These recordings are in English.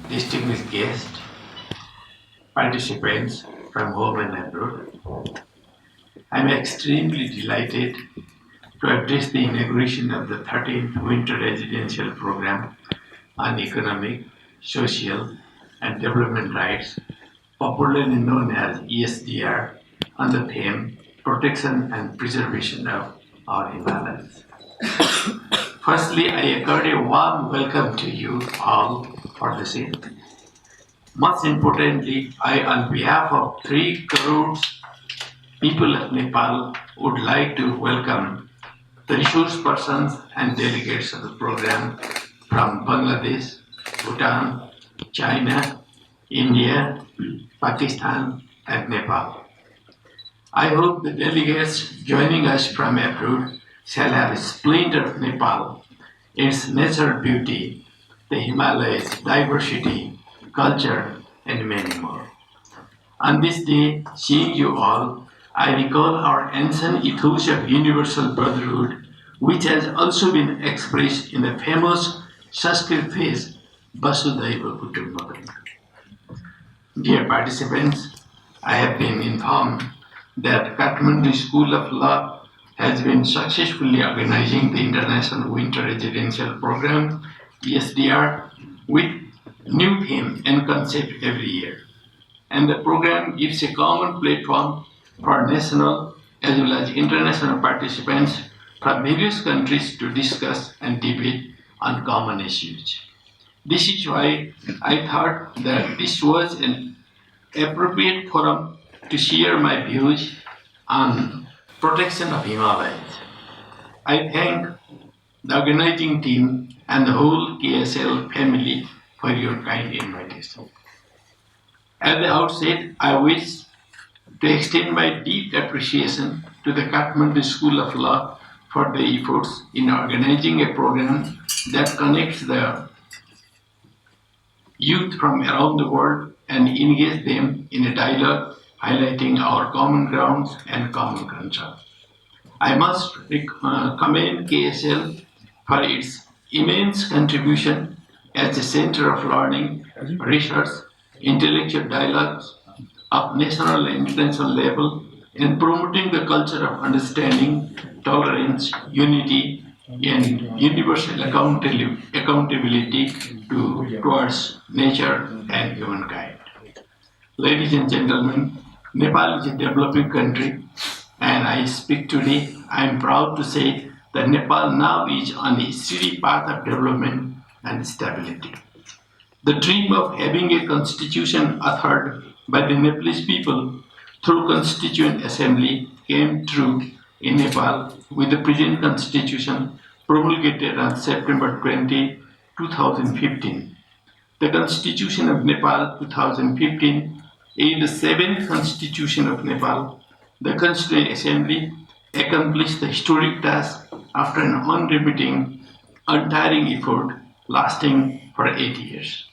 Distinguished guests, participants from home and abroad, I am extremely delighted to address the inauguration of the 13th Winter Residential Program on Economic, Social and Development Rights, popularly known as ESDR, on the theme Protection and Preservation of our Himalayas. Firstly, I accord a warm welcome to you all for the same. Most importantly, I, on behalf of 3 crores people of Nepal, would like to welcome the resource persons and delegates of the program from Bangladesh, Bhutan, China, India, Pakistan, and Nepal. I hope the delegates joining us from abroad shall have a splendor of Nepal, its natural beauty, the Himalayas, diversity, culture, and many more. On this day, seeing you all, I recall our ancient ethos of universal brotherhood, which has also been expressed in the famous Sanskrit phrase, Vasudhaiva Kutumbakam. Dear participants, I have been informed that Kathmandu School of Law has been successfully organizing the International Winter Residential Program, ESDR, with new theme and concept every year. And the program gives a common platform for national as well as international participants from various countries to discuss and debate on common issues. This is why I thought that this was an appropriate forum to share my views on protection of Himalayas. I thank the organizing team and the whole KSL family for your kind invitation. At the outset, I wish to extend my deep appreciation to the Kathmandu School of Law for their efforts in organizing a program that connects the youth from around the world and engage them in a dialogue highlighting our common grounds and common concerns. I must commend KSL for its immense contribution as a center of learning, research, intellectual dialogues of national and international level in promoting the culture of understanding, tolerance, unity, and universal accountability towards nature and humankind. Ladies and gentlemen, Nepal is a developing country, and I speak today. I am proud to say that Nepal now is on a steady path of development and stability. The dream of having a constitution authored by the Nepalese people through Constituent Assembly came true in Nepal with the present constitution promulgated on September 20, 2015. The Constitution of Nepal 2015 is the 7th Constitution of Nepal. The Constituent Assembly accomplished the historic task after an unremitting, untiring effort lasting for 8 years.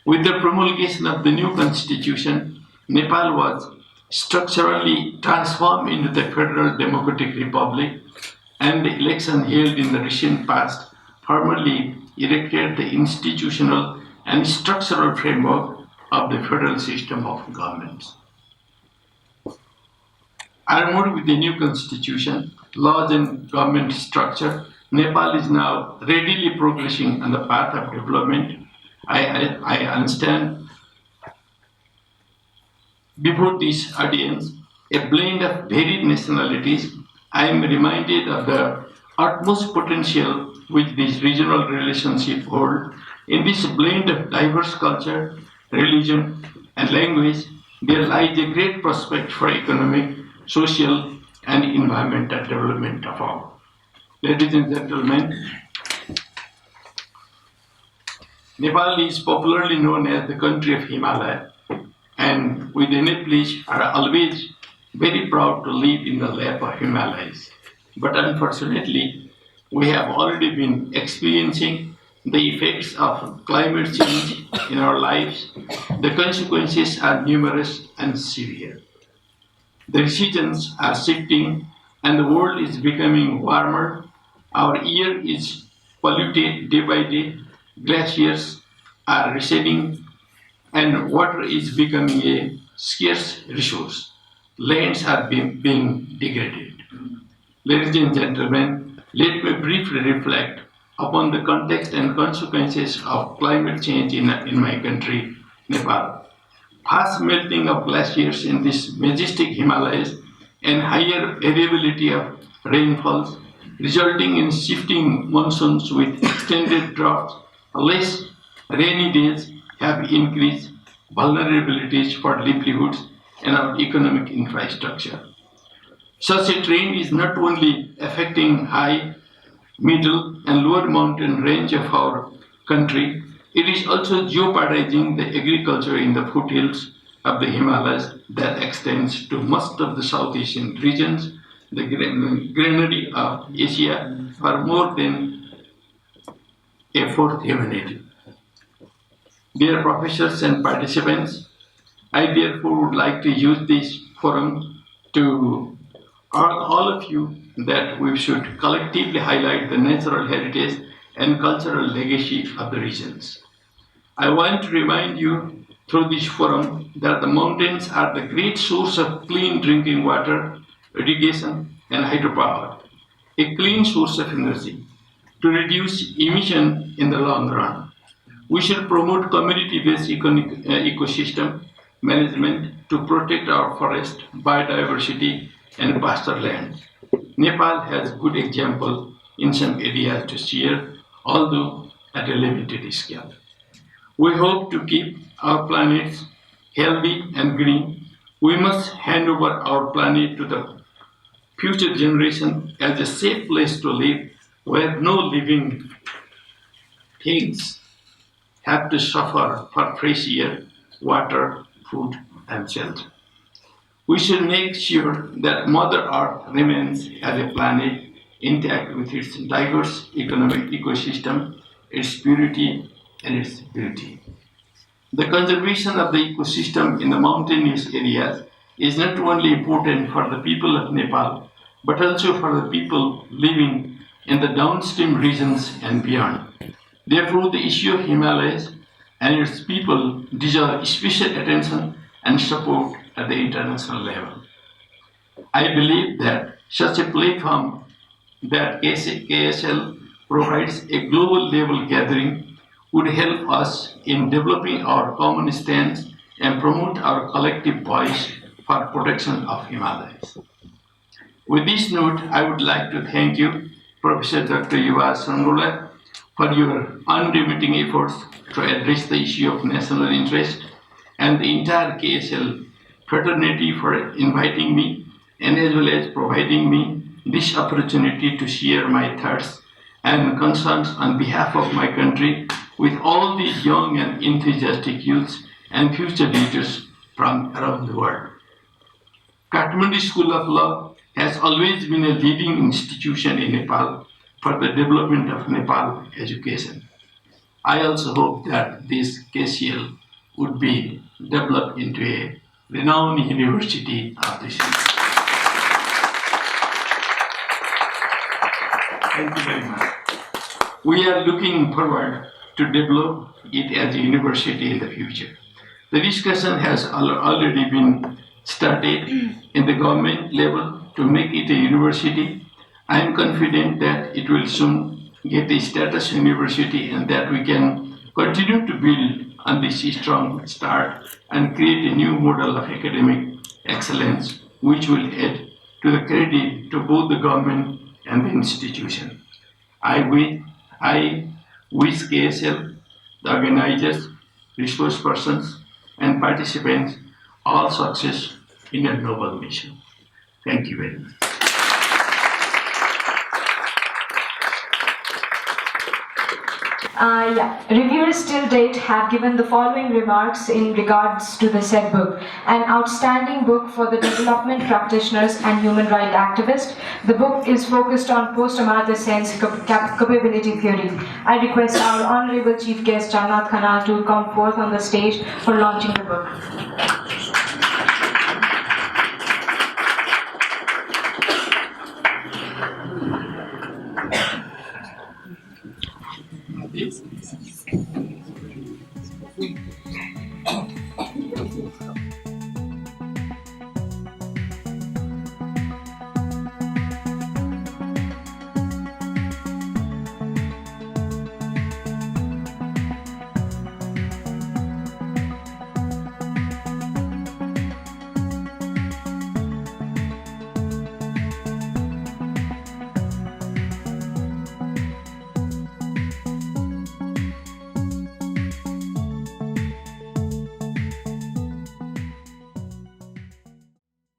With the promulgation of the new constitution, Nepal was structurally transformed into the Federal Democratic Republic, and the election held in the recent past firmly erected the institutional and structural framework of the federal system of governments. Armored with the new constitution, laws and government structure, Nepal is now readily progressing on the path of development. I understand before this audience a blend of varied nationalities. I am reminded of the utmost potential which this regional relationship hold. In this blend of diverse culture, religion, and language, there lies a great prospect for economic, social, and environmental development of all. Ladies and gentlemen, Nepal is popularly known as the country of Himalaya, and we the Nepalese are always very proud to live in the lap of Himalayas. But unfortunately, we have already been experiencing the effects of climate change in our lives. The consequences are numerous and severe. The seasons are shifting and the world is becoming warmer. Our air is polluted day by day. Glaciers are receding and water is becoming a scarce resource. Lands are being degraded. Ladies and gentlemen, let me briefly reflect upon the context and consequences of climate change in my country, Nepal. Fast melting of glaciers in these majestic Himalayas and higher variability of rainfalls, resulting in shifting monsoons with extended droughts, less rainy days have increased vulnerabilities for livelihoods and our economic infrastructure. Such a trend is not only affecting high, middle, and lower mountain range of our country, it is also jeopardizing the agriculture in the foothills of the Himalayas that extends to most of the South Asian regions, the granary of Asia, for more than a fourth humanity. Dear professors and participants, I therefore would like to use this forum to urge all of you that we should collectively highlight the natural heritage and cultural legacy of the regions. I want to remind you through this forum that the mountains are the great source of clean drinking water, irrigation, and hydropower, a clean source of energy to reduce emission in the long run. We should promote community-based ecosystem management to protect our forest, biodiversity, and pasture lands. Nepal has good example in some areas to share, although at a limited scale. We hope to keep our planet healthy and green. We must hand over our planet to the future generation as a safe place to live where no living things have to suffer for fresh air, water, food, and shelter. We should make sure that Mother Earth remains as a planet intact with its diverse economic ecosystem, its purity, and its beauty. The conservation of the ecosystem in the mountainous areas is not only important for the people of Nepal, but also for the people living in the downstream regions and beyond. Therefore, the issue of Himalayas and its people deserve special attention and support at the international level. I believe that such a platform that KSL provides a global level gathering would help us in developing our common stance and promote our collective voice for protection of Himalayas. With this note, I would like to thank you, Professor Dr. Yuva Sangola, for your unremitting efforts to address the issue of national interest, and the entire KSL fraternity for inviting me and as well as providing me this opportunity to share my thoughts and concerns on behalf of my country with all these young and enthusiastic youths and future leaders from around the world. Kathmandu School of Law has always been a leading institution in Nepal for the development of Nepal education. I also hope that this KCL would be developed into a renowned university of this region. Thank you very much. We are looking forward to develop it as a university in the future. The discussion has already been started in the government level to make it a university. I am confident that it will soon get a status university and that we can continue to build on this strong start and create a new model of academic excellence which will add to the credit to both the government and the institution. I wish KSL, the organizers, resource persons, and participants all success in a noble mission. Thank you very much. Reviewers till date have given the following remarks in regards to the said book. An outstanding book for the development practitioners and human rights activists. The book is focused on post-Amartya Sen's capability theory. I request our Honorable Chief Guest Jhalanath Khanal to come forth on the stage for launching the book.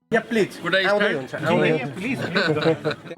Yeah, please. Could I start? Please.